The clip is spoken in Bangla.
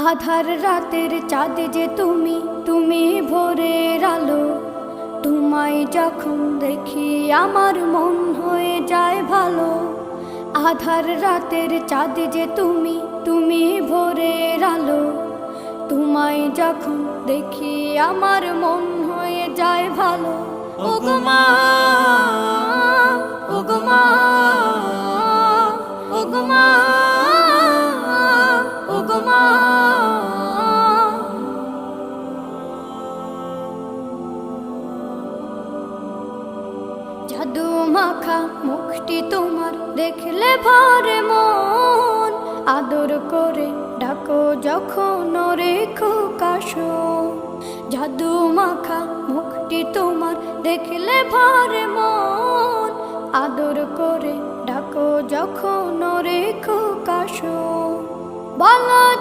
আধার রাতের চাঁদ যে তুমি, তুমি ভোরের আলো। তোমায় যখন দেখি আমার মন হয়ে যায় ভালো। আধার রাতের চাঁদ যে তুমি, তুমি ভোরের আলো। তোমায় যখন দেখি আমার মন হয়ে যায় ভালো। ওগো মা, ওগো মা, ওগো মা, ওগো মা। জাদু মাখা মুখটি তোমার দেখলে ভরে মন। আদর করে ডাকো যখন রেখো কাশো। জাদু মাখা মুখটি তোমার দেখলে ভরে মন। আদর করে ডাকো যখন রেখো কাশো। বলো